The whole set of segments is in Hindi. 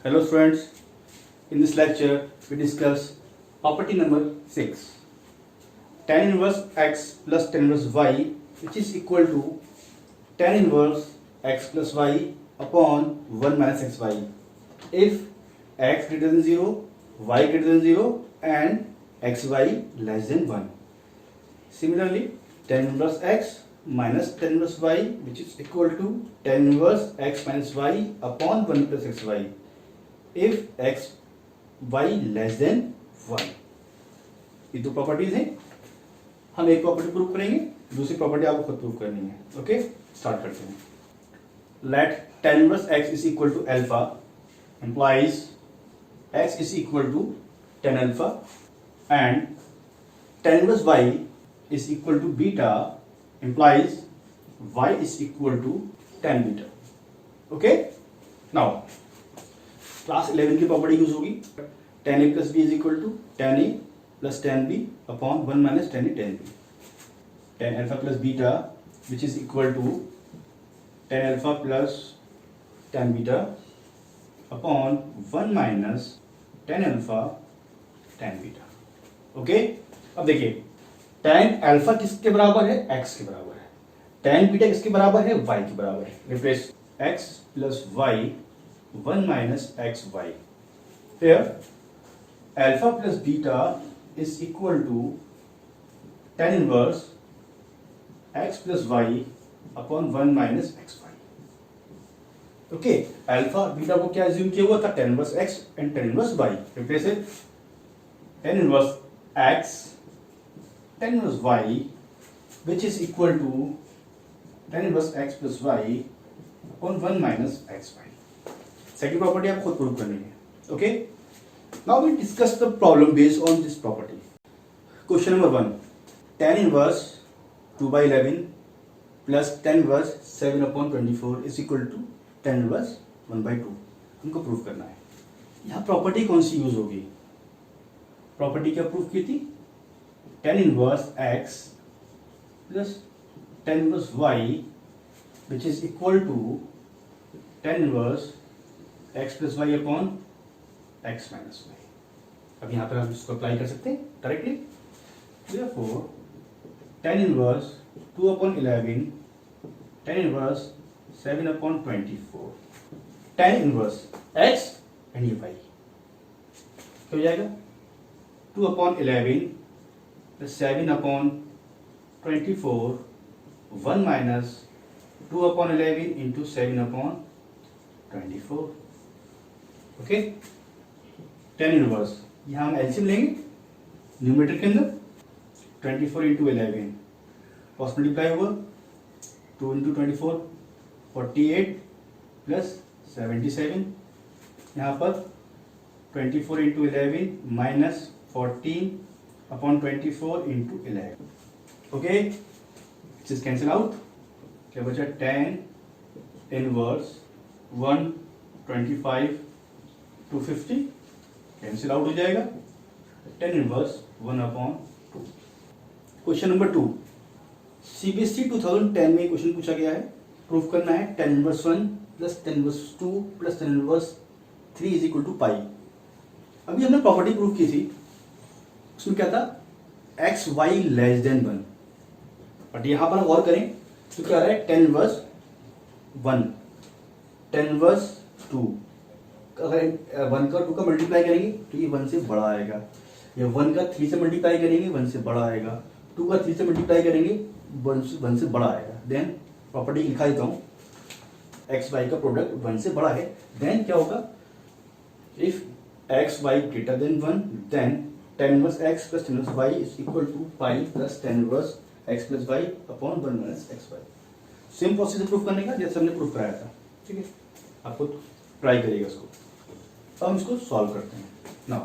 Hello students, in this lecture we discuss property number 6. Tan inverse x plus tan inverse y which is equal to tan inverse x plus y upon 1 minus xy if x greater than 0, y greater than 0 and xy less than 1. Similarly, tan inverse x minus tan inverse y which is equal to tan inverse x minus y upon 1 plus xy if x y less than 1. ये दो प्रॉपर्टीज हैं. हम एक प्रॉपर्टी प्रूव करेंगे, दूसरी प्रॉपर्टी आपको खुद प्रूव करनी है. ओके, स्टार्ट करते हैं. Let tan inverse x is equal to alpha implies x is equal to tan alpha and tan inverse y is equal to beta implies y is equal to tan beta. Okay, now class 11 की प्रॉपर्टी यूज होगी. tan a plus b is equal to tan a plus tan b upon 1 minus tan a tan b. tan alpha plus beta which is equal to tan alpha plus tan beta upon 1 minus tan alpha tan beta. Okay, अब देखिए tan alpha किसके बराबर है? x के बराबर है. tan beta किसके बराबर है? y के बराबर है. Replace x plus y 1 minus xy. Here alpha plus beta is equal to tan inverse x plus y upon 1 minus xy. Okay, alpha beta को क्या assume किया हुआ था? tan inverse x and tan inverse y. Replace it. tan inverse x tan inverse y which is equal to tan inverse x plus y upon 1 minus xy. Second property आप खुद प्रूव करनी है. Okay, now we discuss the problem based on this property. Question number 1, tan inverse 2/11 plus tan inverse 7/24 is equal to tan inverse 1/2. हमको प्रूव करना है. यहाँ प्रॉपर्टी कौन सी यूज होगी? प्रॉपर्टी क्या प्रूव की थी? tan inverse x plus tan inverse y which is equal to tan inverse x plus y upon x minus y. अब यहाँ पर हम इसको अप्लाई कर सकते हैं directly. therefore tan inverse 2/11 tan inverse 7/24 tan inverse x and ये y क्या हो जाएगा? 2/11 plus 7/24 1 minus 2/11 into 7/24. Okay, tan inverse यहाँ हम एलसीएम लेंगे न्यूमरेटर के अंदर. 24 इंटू 11 क्रॉस मल्टीप्लाई होगा 2 इंटू 24 48 प्लस 77. यहाँ पर 24 into 11 minus 14/24 into 11. Okay, it's cancel out. क्या बचा? tan इनवर्स 125 250 कैंसिल आउट हो जाएगा. tan inverse 1/2. Question number 2, CBSE 2010 में क्वेश्चन पूछा गया है. प्रूफ करना है tan inverse 1 plus tan inverse 2 plus tan inverse 3 is equal to pi. अभी हमने प्रॉपर्टी प्रूफ की थी, उसमें क्या था? X y less than 1. But यहां पर गौर करें तो क्या आ रहा है? tan inverse 1 tan inverse 2. अगर 1 का 2 का मल्टीप्लाई करेंगे तो ये 1 से बड़ा आएगा, या 1 का 3 से मल्टीप्लाई करेंगे 1 से बड़ा आएगा, 2 का 3 से मल्टीप्लाई करेंगे 1 से बड़ा आएगा. देन प्रॉपर्टी लिखा देता हूँ, एक्स वाई का प्रोडक्ट 1 से बड़ा है. देन क्या होगा? If x y greater than 1 then tan inverse x plus tan inverse y is equal to pi plus tan inverse x plus y upon 1 minus xy. Same process proof करने का जैसे हमने प्रूफ कराया था. ठीक है, आपको ट्राई करिएगा इसको. अब हम इसको सॉल्व करते हैं. Now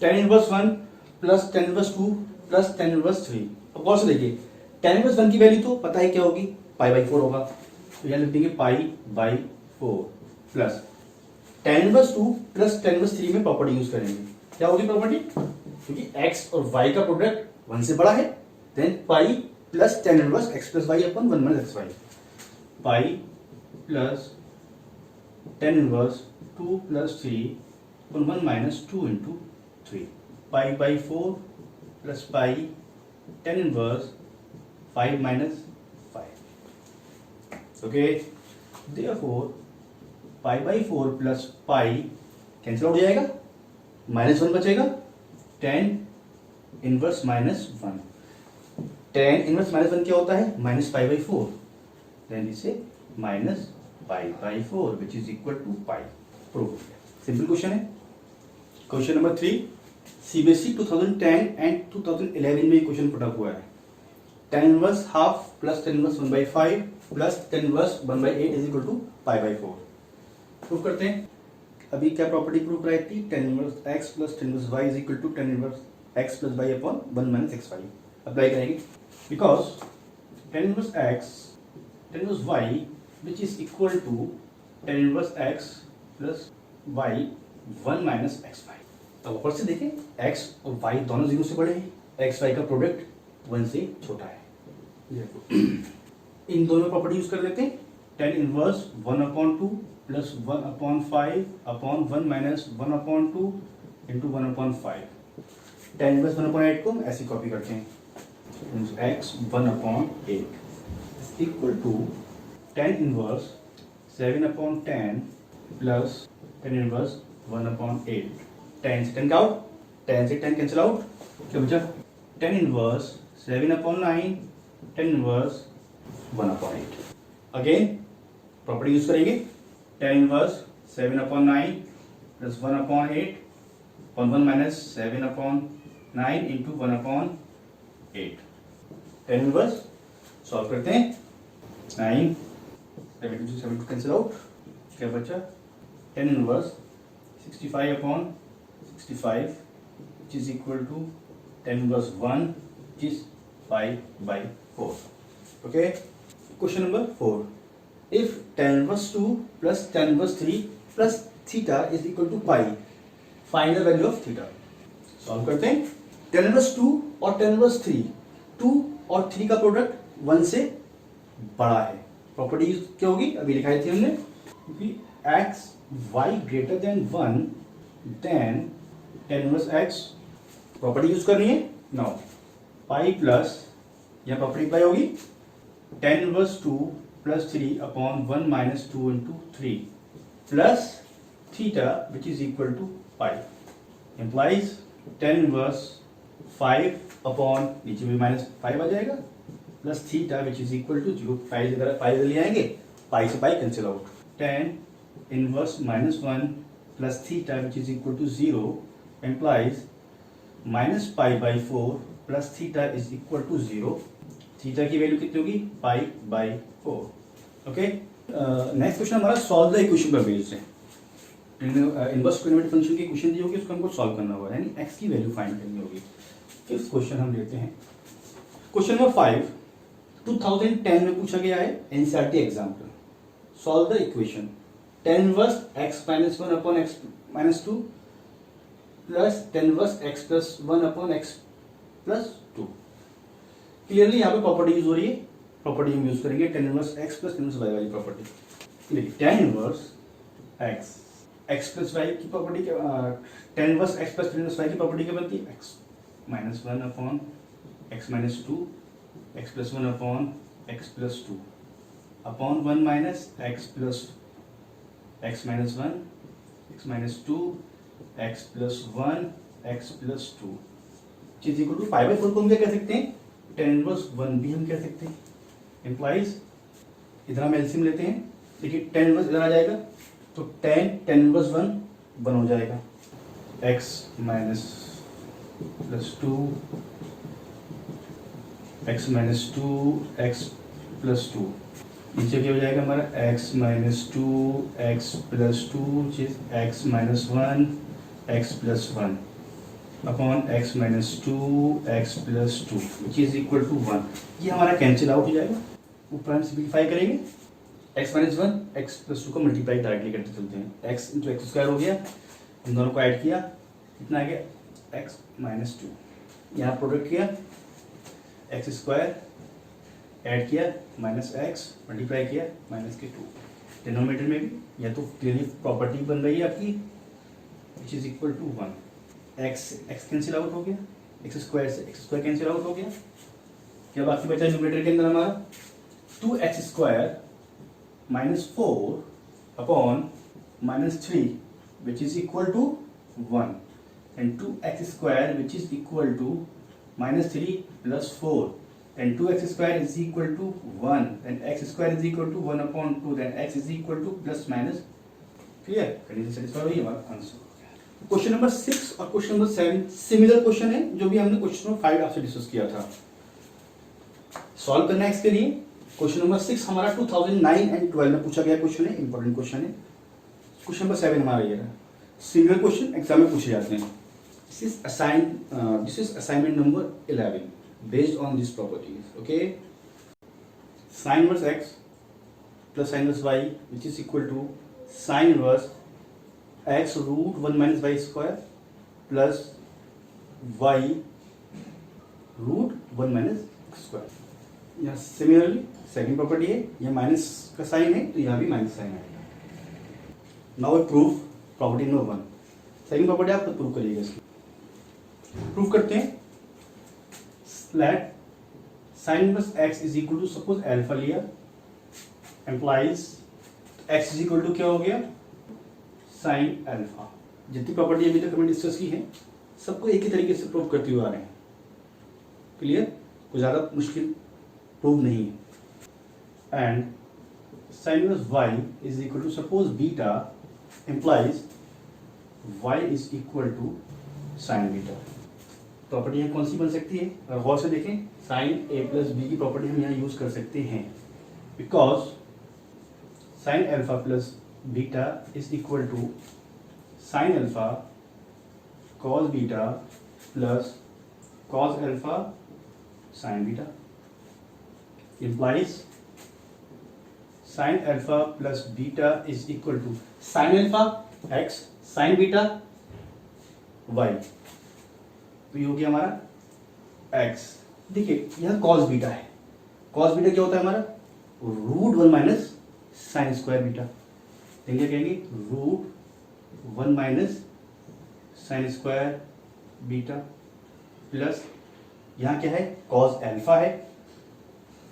tan inverse 1 plus tan inverse 2 plus tan inverse 3. अब गौर से देखिए, tan इनवर्स 1 की वैल्यू तो पता है क्या होगी? पाई/4 होगा. तो यहाँ लिख देंगे पाई/4 plus tan inverse 2 plus tan inverse 3 में प्रॉपर्टी यूज करेंगे. क्या होगी प्रॉपर्टी? क्योंकि x और y का प्रोडक्ट 1 से बड़ा है, then pi plus tan inverse x plus y upon 1 minus xy. Pi plus tan inverse 2 plus 3 upon 1 minus 2 into 3. Pi by 4 plus pi tan inverse 5 minus 5. Okay, therefore pi by 4 plus pi cancel out हो जाएगा, माइनस 1 बचेगा, tan inverse minus 1. tan inverse minus 1 क्या होता है, माइनस पाई बाई 4. देन इसे minus pi by 4 which is equal to pi. Prove. Simple question है. क्वेश्चन नंबर 3, सीबीएसई 2010 एंड 2011 में क्वेश्चन पुट अप हुआ है. tan inverse half plus tan inverse 1/5 plus tan inverse 1/8 is equal to pi by 4. Prove करते हैं. अभी क्या प्रॉपर्टी प्रूव कराई थी, tan inverse x plus tan inverse y is equal to tan inverse x plus y upon 1 minus x y. Apply करेंगे because tan inverse x tan inverse y which is equal to tan inverse x plus y 1 minus x y. अब ऊपर से देखें x और y दोनों 0 से बड़े हैं, x y का प्रोडक्ट 1 से छोटा है. इन दोनों प्रॉपर्टी यूज कर लेते हैं. tan inverse 1/2 plus 1/5 upon 1 minus 1/2 into 1/5. tan inverse 1/8 को हम ऐसी कॉपी करते हैं. x 1/8 equal to tan inverse 7/10 plus tan inverse 1/8. tan से 10 आउट, tan से 10 कैंसिल आउट, क्या बचा, tan inverse 7/9 tan inverse 1/8. Again property use करेंगे. tan inverse 7/9 plus 1/8 upon 1 minus 7/9 into 1/8. tan inverse solve करते हैं. 9 7 to कैंसिल आउट, क्या बचा, tan inverse 65/65 which is equal to tan inverse 1 which is 5/4. Okay, question number 4. If tan inverse 2 plus tan inverse 3 plus theta is equal to pi, find the value of theta. Solve करते हैं. tan inverse 2 और tan inverse 3, 2 और 3 का प्रोडक्ट 1 से बड़ा है. प्रॉपर्टी क्या होगी, अभी लिखाई थी हमने, क्योंकि x y greater than 1 then tan inverse x. Property use करनी है. नाउ पाई प्लस, यह प्रॉपर्टी अप्लाई होगी, tan inverse 2 plus 3 upon 1 minus 2 into 3 plus theta which is equal to pi implies tan inverse 5 upon, नीचे भी minus 5 आ जाएगा, plus theta which is equal to 0. पाई ले आएंगे, पाई से pi cancel out. tan inverse minus 1 plus theta which is equal to 0 implies minus pi by 4 plus theta is equal to 0. Theta की वैल्यू कितनी होगी, पाई बाई 4. ओके, नेक्स्ट क्वेश्चन हमारा सॉल्व द इक्वेशन पर बेस्ड है. इनवर्स ट्रिग्नोमेट्रिक फंक्शन की इक्वेशन दी होगी, उसको हमको सॉल्व करना होगा, यानी x की वैल्यू फाइंड करनी होगी. फिफ्थ क्वेश्चन हम लेते हैं. क्वेश्चन नंबर 5 2010 में पूछा गया है, NCERT example. Solve the equation tan inverse x minus 1 upon x minus 2 plus tan inverse x plus 1 upon x plus 2. Clearly यहाँ पे प्रॉपर्टी यूज हो रही है. प्रॉपर्टी हम यूज करेंगे tan inverse x plus tan inverse y वाली प्रॉपर्टी. देखिए tan inverse x plus y की प्रॉपर्टी क्या, tan inverse x plus tan inverse y की प्रॉपर्टी क्या बनती है, x minus 1 upon x minus 2 x plus 1 upon x plus 2 upon 1 minus x plus x minus 1 x minus 2 x plus 1 x plus 2 चीज इक्वल टू 5/4 को हम क्या कह सकते हैं, tan इनवर्स 1 भी हम कह सकते हैं. इम्प्लाइज इधर हम एलसीएम लेते हैं. देखिए tan इनवर्स इधर आ जाएगा, तो tan इनवर्स 1 हो जाएगा, x minus plus 2 x minus 2 x plus 2. नीचे क्या हो जाएगा हमारा x माइनस 2 x प्लस 2 चीज x minus 1 x plus 1 upon x minus 2 x plus 2 which is equal to 1. ये हमारा कैंसिल आउट हो जाएगा. ऊपर हम सिंप्लीफाई करेंगे, x माइनस 1 x प्लस 2 को मल्टीप्लाई डायरेक्टली करते चलते हैं. x इंटू एक्स स्क्वायर हो गया, इन दोनों को ऐड किया, कितना आ गया x माइनस 2. यहाँ प्रोडक्ट किया, एक्स स्क्वायर ऐड किया माइनस एक्स मल्टीप्लाई किया माइनस के 2. डिनोमिनेटर में भी, या तो क्लियरली प्रॉपर्टी बन रही है आपकी which is equal to 1, x cancel out हो गया, एक्स स्क्वायर से एक्स स्क्वायर कैंसिल आउट हो गया, क्या बाकी बचा न्यूमरेटर के अंदर हमारा 2x square minus 4 upon minus 3 which is equal to 1 and 2x square which is equal to minus 3 plus 4 and 2x square is equal to 1 then x square is equal to 1 upon 2 then x is equal to plus minus clear condition satisfy हुई हमारा आंसर हो गया। क्वेश्चन नंबर 6 और क्वेश्चन नंबर 7 सिमिलर क्वेश्चन है जो भी हमने क्वेश्चन नंबर 5 आपसे डिस्कस किया था। सॉल्व करना है इसके लिए। क्वेश्चन नंबर 6 हमारा 2009 एंड 12 में पूछा गया क्वेश्चन है, इंपॉर्टेंट क्वेश्चन है। क्वेश्चन नंबर 7 हमारा ये रहा। सिमिलर क्वेश्चन एग्जाम में पूछे जाते हैं। This is assignment number 11 based on these properties. Okay, sin inverse x plus sin inverse y which is equal to sin inverse x root 1 minus y square plus y root 1 minus x square. यहाँ सिमिलरली सेकंड प्रॉपर्टी है, यह माइनस का साइन है तो यहाँ भी माइनस साइन आएगा। Now proof property number 1। Second property आप प्रूव करिएगा। इसकी प्रूव करते हैं। Let sin inverse x is equal to suppose alpha लिया implies x is equal to क्या हो गया sin alpha। जितनी प्रॉपर्टी अभी तक हमने डिस्कस की है सबको एक ही तरीके से प्रूव करते हुए आ रहे हैं। क्लियर, कोई ज़्यादा मुश्किल प्रूव नहीं है। And sin inverse y is equal to suppose beta implies y is equal to sin beta। Property यहाँ कौन सी बन सकती है? अगर गौर से देखें साइन ए प्लस बी की प्रॉपर्टी हम यहाँ यूज कर सकते हैं because sine alpha plus beta is equal to sine alpha cos beta plus cos alpha sine beta implies sine alpha plus beta is equal to sine alpha x sine beta y. तो ये हो गया हमारा x। देखिए यह cos बीटा है। cos बीटा क्या होता है हमारा root 1 minus sine square beta. देंगे कहेंगे root 1 minus sine square beta plus यहाँ क्या है cos अल्फा है,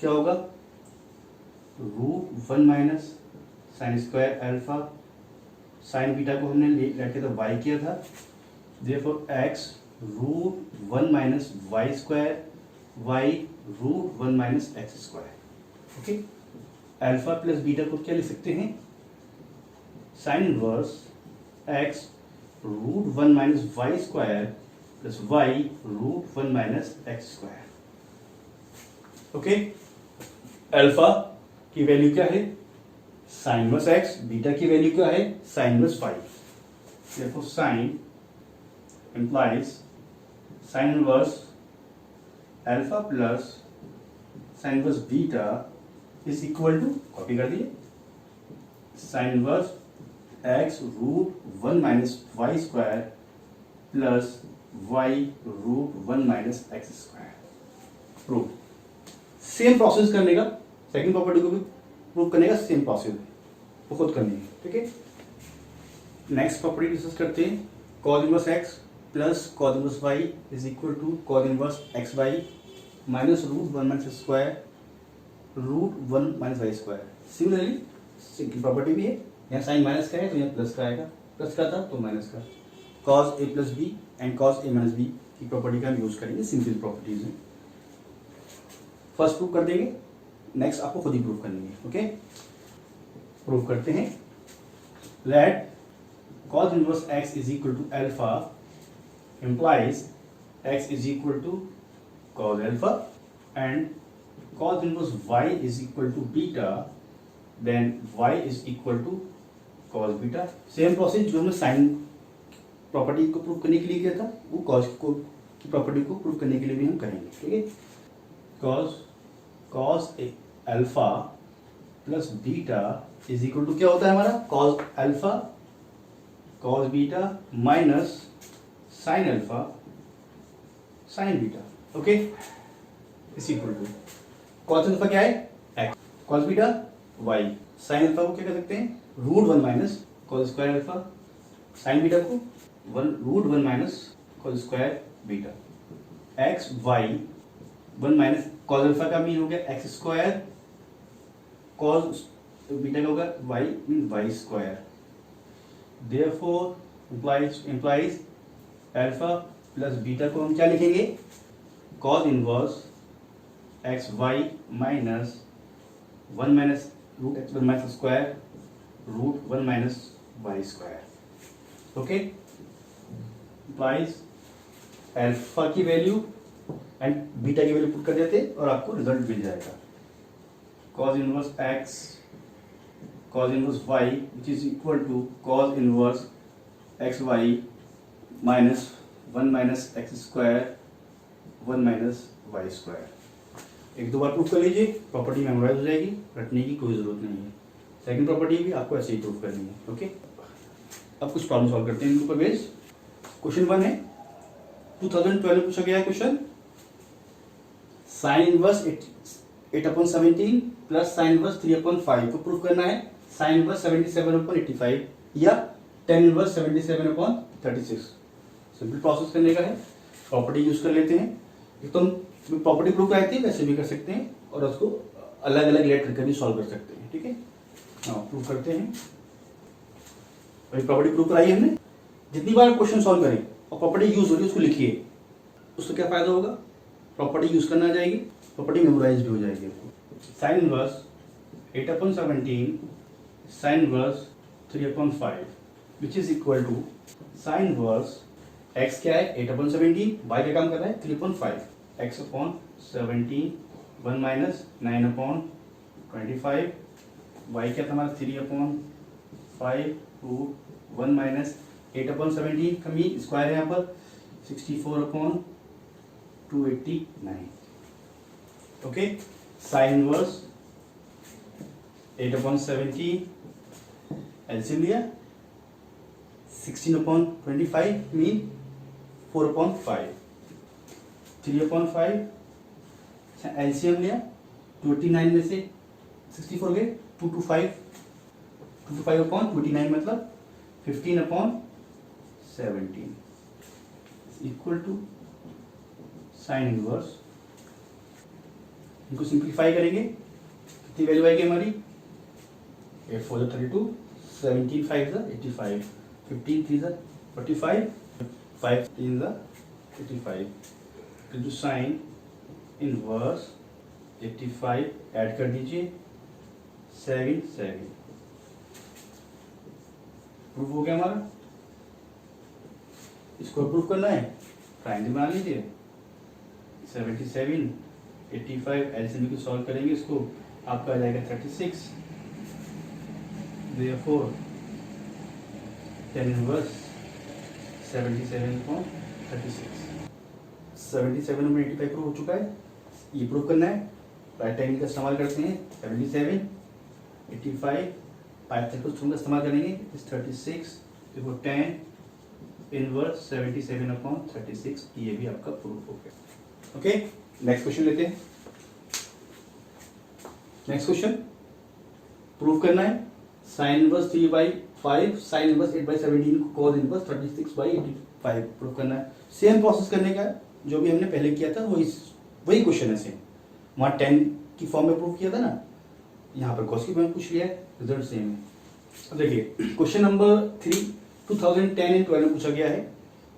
क्या होगा root 1 minus sine square alpha. Sine beta को हमने लेके तो y किया था, therefore x root 1 minus y square y root 1 minus x square. Okay, alpha plus beta को क्या लिख सकते हैं sine inverse x root 1 minus y square plus y root 1 minus x square. Okay, alpha की वैल्यू क्या है साइन इनवर्स एक्स, बीटा की वैल्यू क्या है sine inverse y. Therefore sine implies sin inverse alpha plus sin inverse beta is equal to copy कर दिए sin inverse x root 1 minus y square plus y root 1 minus x square. Prove same process करने का, सेकंड प्रॉपर्टी को भी प्रूव करने का सेम प्रोसेस वो खुद करनी है। ठीक है, नेक्स्ट प्रॉपर्टी डिस्कस करते हैं। cos inverse x plus cos inverse y is equal to cos inverse x y minus root 1 minus square root 1 minus y square. Similarly simple property भी है, यहाँ साइन माइनस का है तो यहाँ प्लस का आएगा, प्लस का था तो माइनस का। cos a plus b and cos a minus b की प्रॉपर्टी का हम यूज करेंगे, सिंपल प्रॉपर्टीज हैं। फर्स्ट प्रूव कर देंगे, नेक्स्ट आपको खुद ही प्रूव करनी है। ओके, प्रूव करते हैं। Let cos inverse x is equal to alpha implies x is equal to cos alpha and cos inverse y is equal to beta, then y is equal to cos beta। Same process जो हमने साइन प्रॉपर्टी को प्रूव करने के लिए किया था वो cos को की प्रॉपर्टी को प्रूव करने के लिए भी हम करेंगे। ठीक है, cos alpha plus beta is equal to क्या होता है हमारा cos alpha cos beta minus sine alpha sine beta. Okay, is equal to cos alpha क्या है x, cos beta y. Sine alpha को क्या कर सकते हैं, root one minus cos square alpha. Sine beta को root one minus cos square beta. X y one minus cos alpha का मीन हो गया एक्स स्क्वायर, कॉस बीटा का होगा y mean y square. Therefore implies alpha plus beta को हम क्या लिखेंगे, cos inverse x y minus one minus root x one minus square root one minus y square. Okay, implies alpha की वैल्यू एंड बीटा की वैल्यू पुट कर देते और आपको रिजल्ट मिल जाएगा। cos inverse x cos inverse y which is equal to cos inverse x y minus one minus x square one minus y square. एक दो बार प्रूफ कर लीजिए, प्रॉपर्टी मेमोराइज हो जाएगी, रटने की कोई जरूरत नहीं है। सेकंड प्रॉपर्टी भी आपको ऐसे ही प्रूफ करनी है। ओके, अब कुछ प्रॉब्लम सॉल्व करते हैं इनके ऊपर बेस्ड। क्वेश्चन वन है 2012 में पूछा गया है question, sign inverse 8/17 plus sine inverse 3/5 को प्रूफ करना है। साइन इनवर्स 77/85 या tan इनवर्स 77/36। सिंपल प्रोसेस करने का है, प्रॉपर्टी यूज कर लेते हैं। एकदम प्रॉपर्टी प्रूफ कराती है वैसे भी कर सकते हैं और उसको अलग अलग लेट करके भी सॉल्व कर सकते हैं। ठीक है, हाँ प्रूफ करते हैं। अभी प्रॉपर्टी प्रूफ कराई हमने, जितनी बार क्वेश्चन सॉल्व करें और प्रॉपर्टी यूज हो रही है उसको लिखिए, उससे क्या फायदा होगा, प्रॉपर्टी यूज करना आ जाएगी, प्रॉपर्टी मेमोराइज भी हो जाएगी आपको। Sine inverse 8/17 sine inverse 3/5 which is equal to sine inverse x क्या है 8/17, वाई का काम कर रहा है 3/5, x upon 17 one minus 9/25, y क्या था हमारा 3/5 रूट वन माइनस 8/17 का मीन स्क्वायर है यहाँ पर 64/289। ओके, साइन इनवर्स 8/17 एलसीएम लिया 16/25 मीन 4/5, 3/5 एलसीएम लिया 29 में से 64 गए 225 225/29 मतलब 15/17 इक्वल टू साइन इनवर्स। इनको सिंप्लीफाई करेंगे, कितनी वैल्यू आएगी हमारी 8 4 32, 17 5 85, 15 3 45, 5 3 85 टू साइन इनवर्स 85 ऐड कर दीजिए 7 7। प्रूफ हो गया हमारा। इसको प्रूफ करना है, ट्रायंगल बना लीजिए 77 85 एलसीएम को सॉल्व करेंगे, इसको आपका आ जाएगा 36। Therefore tan इनवर्स 77/36 77/85 प्रूफ हो चुका है। ये प्रूफ करना है, राइट एंगल का इस्तेमाल करते हैं 77 85 पाइथागोरस थ्योरम का इस्तेमाल करेंगे 36। देखो tan इनवर्स 77/36, ये भी आपका प्रूफ हो गया। ओके, नेक्स्ट क्वेश्चन लेते हैं। नेक्स्ट क्वेश्चन प्रूफ करना है साइन इनवर्स 3/5 साइन इनवर्स 8/17 को cos इनवर्स 36/85 प्रूफ करना है। सेम प्रोसेस करने का है जो भी हमने पहले किया था, वही क्वेश्चन है सेम। वहाँ 10 की फॉर्म में प्रूफ किया था ना, यहाँ पर cos की फॉर्म में पूछ लिया है, रिजल्ट सेम है। अब देखिए क्वेश्चन नंबर 3 2010 एंड 12 में पूछा गया है।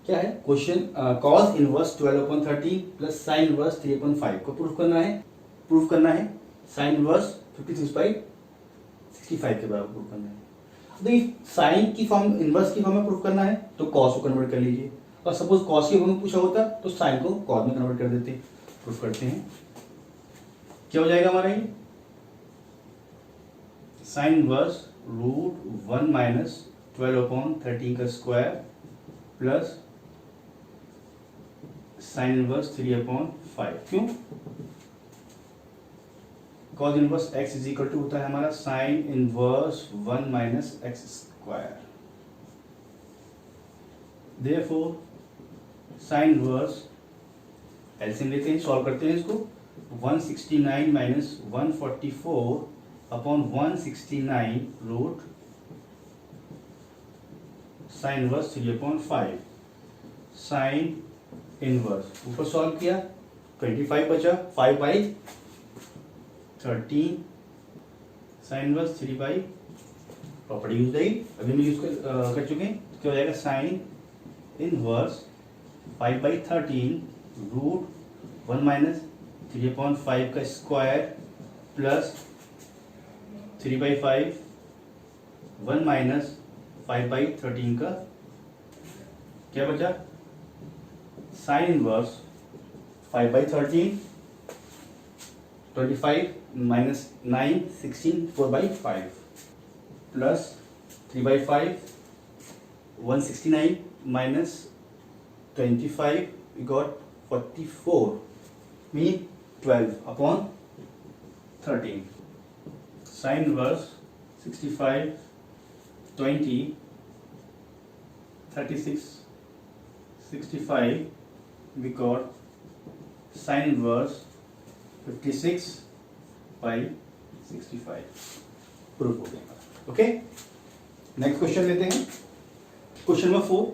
क्या है question, cos inverse 12/13 plus sine inverse 3/5 को प्रूफ करना है। साइन इनवर्स 56/65 के बराबर प्रूफ करना है। देखिए साइन की फॉर्म इनवर्स की फॉर्म में प्रूफ करना है तो cos को कन्वर्ट कर लीजिए, और सपोज cos की फॉर्म में पूछा होता तो साइन को cos में कन्वर्ट कर देते। प्रूफ करते हैं, क्या हो जाएगा हमारा ये साइन इनवर्स रूट 1 माइनस 12/13 का स्क्वायर प्लस साइन इनवर्स 3/5। क्यों, cos inverse x is equal to होता है हमारा sine inverse 1 minus x square. Therefore sine inverse LCM लेते हैं, सॉल्व करते हैं इसको 169 माइनस 144 upon 169 root sine inverse 3/5 sine inverse ऊपर सॉल्व किया 25 बचा 5/13 साइन इनवर्स 3/, प्रॉपर्टी यूज रहेगी अभी हम यूज कर चुके हैं। क्या हो जाएगा साइन इनवर्स 5/13 रूट 1 माइनस 3/5 का स्क्वायर प्लस 3/5 1 माइनस 5/13 का क्या बचा sine inverse 5/13 25 minus 9 16 4/5 plus 3/5 169 minus 25 we got 44 mean 12 upon 13 sin inverse 65 20 36 65 we got sin inverse 56/65 proof हो गया। ओके नेक्स्ट क्वेश्चन लेते हैं question number 4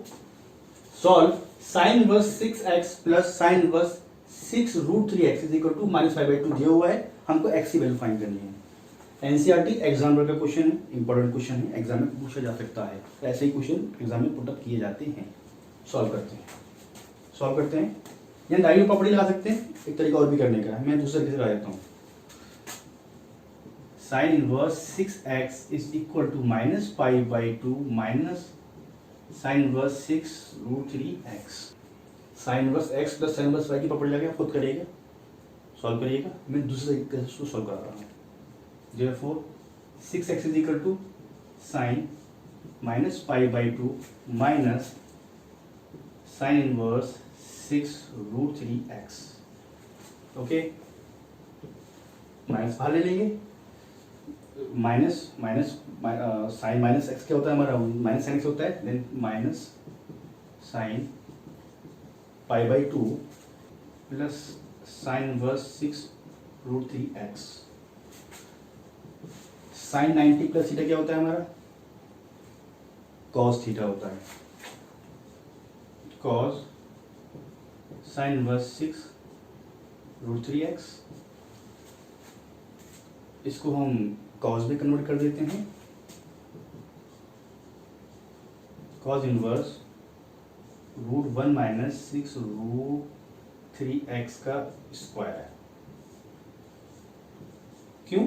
solve sine inverse 6x plus sine inverse 6 root 3x is equal to -5/2 दिया हुआ है, हमको x की वैल्यू फाइंड करनी है। एनसीईआरटी एग्जाम का क्वेश्चन है, इंपॉर्टेंट क्वेश्चन है, एग्जाम में पूछा जा सकता है, ऐसे ही क्वेश्चन एग्जाम में पुटअप किए जाते हैं। सॉल्व करते हैं या डायरेक्ट प्रॉपर्टी लगा सकते हैं, एक तरीका और भी करने का है, मैं दूसरे तरीके से लगा देता हूँ। Sine inverse 6x is equal to -π/2 minus sine inverse 6 root 3x। Sine inverse x plus sine inverse y की प्रॉपर्टी लगा खुद करिएगा, सॉल्व करिएगा, मैं दूसरे तरीके से उसको सॉल्व कर रहा हूँ। Therefore 6x is equal to sin -π/2 minus sin inverse 6 root 3x। Okay minus बाहर ले लेंगे, माइनस साइन माइनस एक्स क्या होता है हमारा माइनस साइन एक्स होता है, then minus sine π/2 plus sine inverse 6 root 3x। Sine 90 plus theta क्या होता है हमारा कॉस थीटा होता है, cos sine inverse 6 root 3x। इसको हम कॉस में कन्वर्ट कर देते हैं, cos inverse root 1 minus 6 root 3x का स्क्वायर। क्यों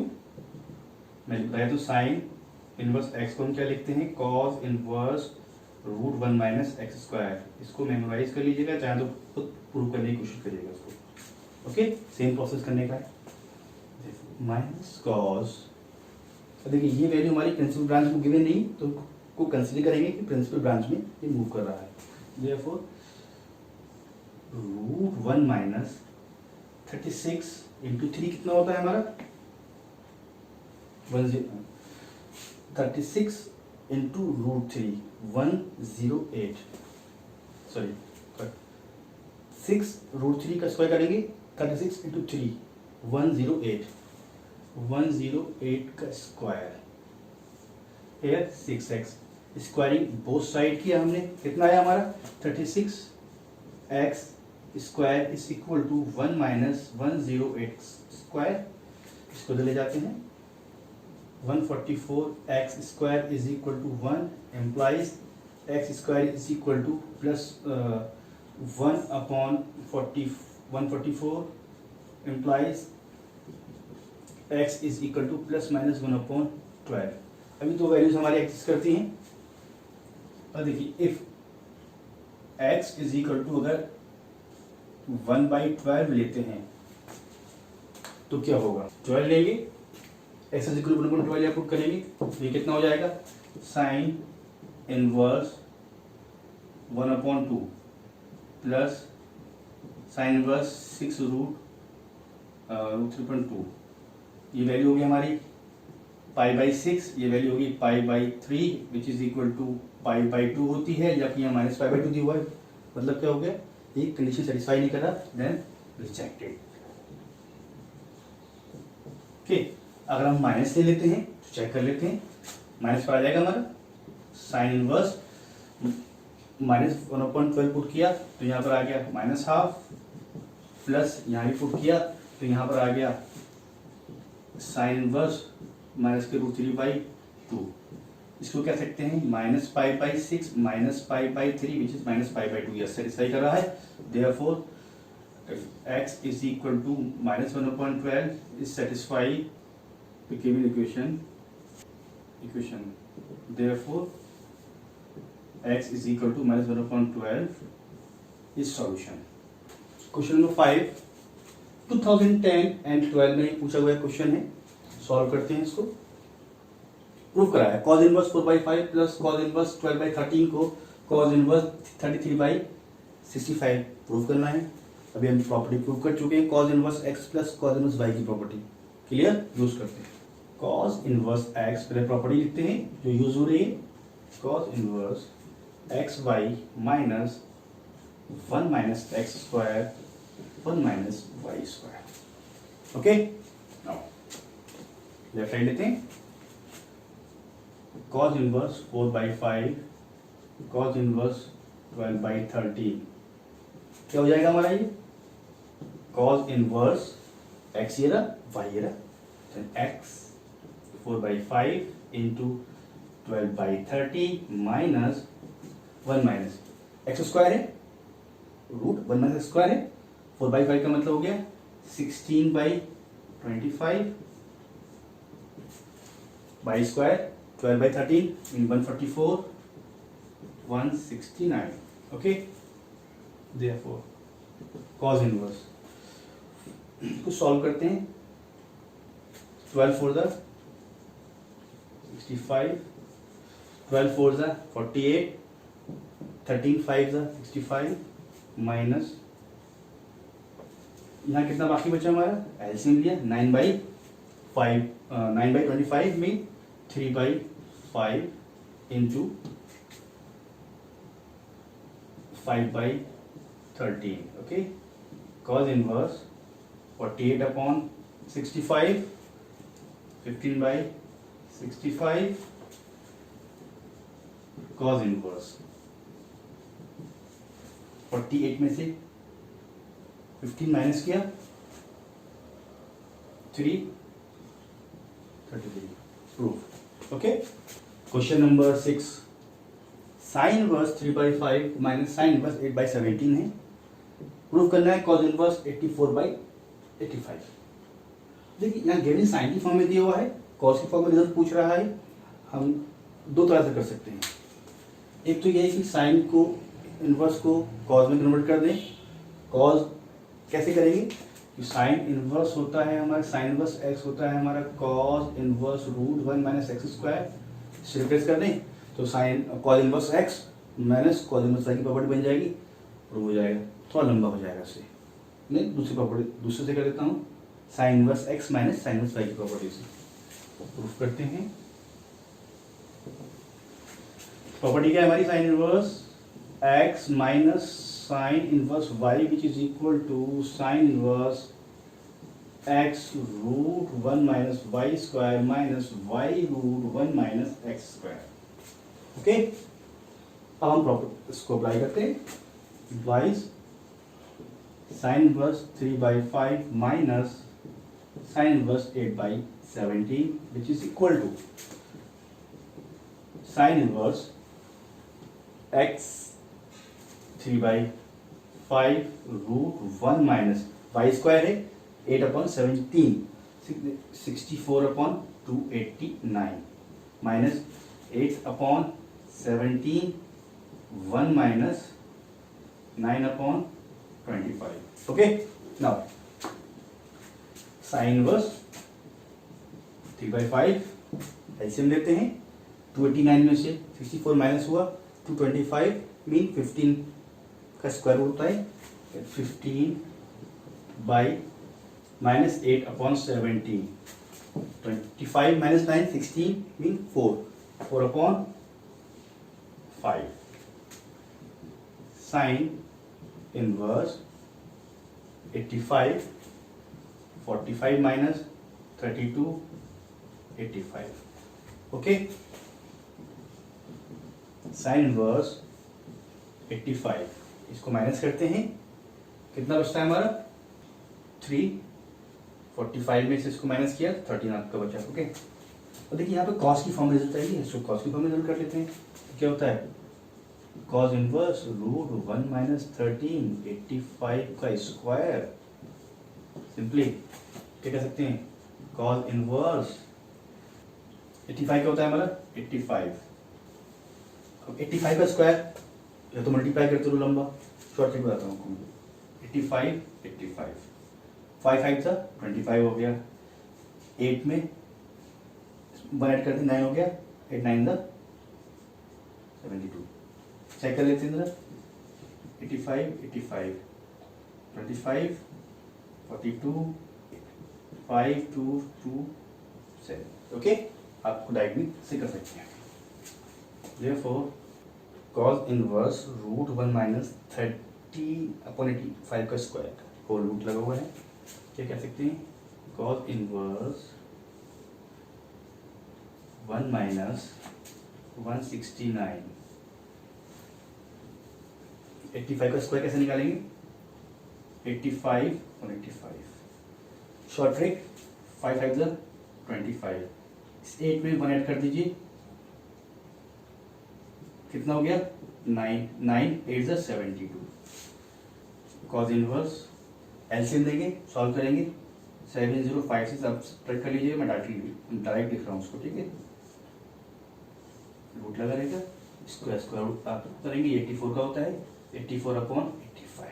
मैं बताया तो साइन इनवर्स एक्स को हम क्या लिखते हैं cos inverse root 1 minus x square. इसको मेमोराइज कर लीजिएगा, चाहे तो खुद प्रूव करने की कोशिश करिएगा उसको। ओके सेम प्रोसेस करने का है। माइनस कॉस, देखिए ये वैल्यू हमारी प्रिंसिपल ब्रांच में गिवन नहीं तो को कंसीडर करेंगे कि प्रिंसिपल ब्रांच में ये मूव कर रहा है। देयरफॉर रूट 1 माइनस 36 इंटू 3 कितना होता है हमारा 36 इंटू रूट 3 108, सॉरी 6 रूट 3 का स्क्वायर करेंगे 36 इंटू 3 108 का स्क्वायर है 6x। स्क्वायरिंग बोथ साइड किया हमने, कितना आया हमारा 36x square is equal to 1 minus 108 square. इसको ले जाते हैं 144x square is equal to 1 implies x square is equal to plus 1/144 implies x is equal to plus minus 1/12। अभी तो वैल्यूज हमारी एग्जिस्ट करती हैं। और देखिए if x is equal to अगर 1/12 लेते हैं तो क्या होगा 12 लेंगे, x is equal to 1/12 put करेंगे तो ये कितना हो जाएगा sine inverse 1/2 plus sine inverse 6 root 3.2। ये वैल्यू होगी हमारी π/6, ये वैल्यू होगी π/3 विच इज इक्वल टू π/2 होती है, जबकि यहाँ -π/2 दिया हुआ है। मतलब क्या हो गया ये कंडीशन सेटिस्फाई नहीं कर रहा, देन रिजेक्टेड। ओके अगर हम माइनस ले लेते हैं तो चेक कर लेते हैं, माइनस पर आ जाएगा हमारा साइन इनवर्स -1/12 पुट किया तो यहाँ पर आ गया -12 प्लस यहाँ भी पुट किया तो यहाँ पर आ गया साइन इनवर्स -√3/2। इसको कह सकते हैं -π/6 -π/3 विच इज -π/2। यह सेटिस्फाई कर रहा है। Therefore x is equal to -1/12 is satisfied the given equation. Therefore x is equal to -1/12 is solution. Question number 5 2010 and 12 में पूछा हुआ क्वेश्चन है, सॉल्व करते हैं इसको। प्रूफ करा है cos inverse 4/5 plus cos inverse 12/13 को cos इनवर्स 33/65 प्रूफ करना है। अभी हम प्रॉपर्टी प्रूव कर चुके हैं, cos inverse x plus cos inverse y की प्रॉपर्टी। क्लियर, यूज करते हैं cos इनवर्स x, पहले प्रॉपर्टी लिखते हैं जो यूज हो रही है, cos inverse xy minus 1 minus x square 1 minus y square. Okay, now left side लेते हैं, cos इनवर्स 4/5 cos इनवर्स 12/13 क्या हो जाएगा हमारा ये cos इनवर्स x ये रहा y ये रहा, x 4/5 into 12/30 minus 1 minus x square है, रूट 1 माइनस स्क्वायर है, 4/5 का मतलब हो गया 16/25 by square 12/13 mean 144 169। Okay, therefore cos inverse को सॉल्व करते हैं। 12 4 द 65, 12 4 द 48, 13 5 द 65 माइनस यहाँ कितना बाकी बचा हमारा, एलसीएम लिया 9/5 9/25 में 3/5 into 5/13। Okay, cos inverse 48/65 15/65 cos inverse 48 में से 15 माइनस किया 333 proof. Okay, question number 6 sign inverse 3/5 minus sine inverse 8/17 है। प्रूफ करना है cos इनवर्स 84/85। देखिए यहाँ गिवन साइन की फॉर्म में दिया हुआ है, cos की फॉर्म में रिजल्ट पूछ रहा है। हम दो तरह से कर सकते हैं, एक तो ये है कि साइन को इनवर्स को cos में कन्वर्ट कर दें। cos कैसे करेंगे कि साइन इनवर्स होता है हमारा, साइन इनवर्स x होता है हमारा cos inverse √1 minus x square, replace कर दें तो sine cos inverse x minus cos inverse y की प्रॉपर्टी बन जाएगी, प्रूव हो जाएगा। थोड़ा लंबा हो जाएगा इससे, नहीं दूसरी प्रॉपर्टी दूसरे से कर देता हूँ, sine inverse x minus sine inverse y की प्रॉपर्टी से प्रूफ करते हैं। प्रॉपर्टी क्या है हमारी, sine inverse x minus sine inverse y which is equal to sine inverse x √1 minus y square minus y √1 minus x square. Okay, अब हम प्रॉपर्टी इसको अप्लाई करते हैं। Implies sine inverse 3/5 minus sine inverse 8/17 which is equal to sine inverse x 3/5 √1 minus y square है 8/17 64/289 minus 8/17 1 minus 9/25। Okay, now sine inverse 3/5 LCM लेते हैं, 289 में से 64 माइनस हुआ 225 मीन 15 का स्क्वायर रूट होता है 15 by minus 8/17 25 minus 9 16 mean 4/5 sine inverse 85 45 minus 32 85। Okay, sine inverse 85, इसको माइनस करते हैं, कितना बचता है हमारा 345 में से इसको माइनस किया 13 आपका बचा। ओके, और देखिए यहाँ पे कॉस की फॉर्म में रिजल्ट आएगी, इसको कॉस की फॉर्म में रिजल्ट कर लेते हैं। तो क्या होता है कॉस इनवर्स रूट 1 माइनस 13 85 का स्क्वायर, सिंपली क्या कह सकते हैं कॉस इनवर्स 85 क्या होता है हमारा 85। अब 85 का स्क्वायर या तो मल्टीप्लाई करते रहो लंबा, शॉर्ट ट्रिक बताता हूँ आपको। 85 85 5 5 सा 25 हो गया, 8 में 1 ऐड करते 9 हो गया, 8 9 द 72। चेक कर लेते हैं जरा 85 85 25 42 5 2 2 7। ओके, आपको डायरेक्टली से कर सकते हैं। Therefore, cos inverse root 1 minus 30/85 का स्क्वायर, होल रूट लगा हुआ है, क्या कह सकते हैं cos इनवर्स 1 माइनस 169 85 का स्क्वायर कैसे निकालेंगे 85 और 85, शॉर्ट ट्रिक 5 5 ज़ा 25, इस 8 में 1 ऐड कर दीजिए, कितना हो गया 9 9 8 ज़ा 72। कॉस इनवर्स एलसीएम देंगे, सॉल्व करेंगे, 7056 आप सब्ट्रैक्ट कर लीजिए, मैं डायरेक्ट लिख रहा हूँ उसको, ठीक है, रूट लगा रहेगा, स्क्वायर स्क्वायर रूट आप करेंगे 84 का होता है 84/85।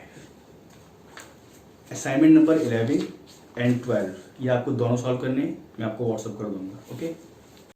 असाइनमेंट नंबर 11 एंड 12 ये आपको दोनों सॉल्व करने हैं, मैं आपको व्हाट्सअप कर दूंगा। ओके।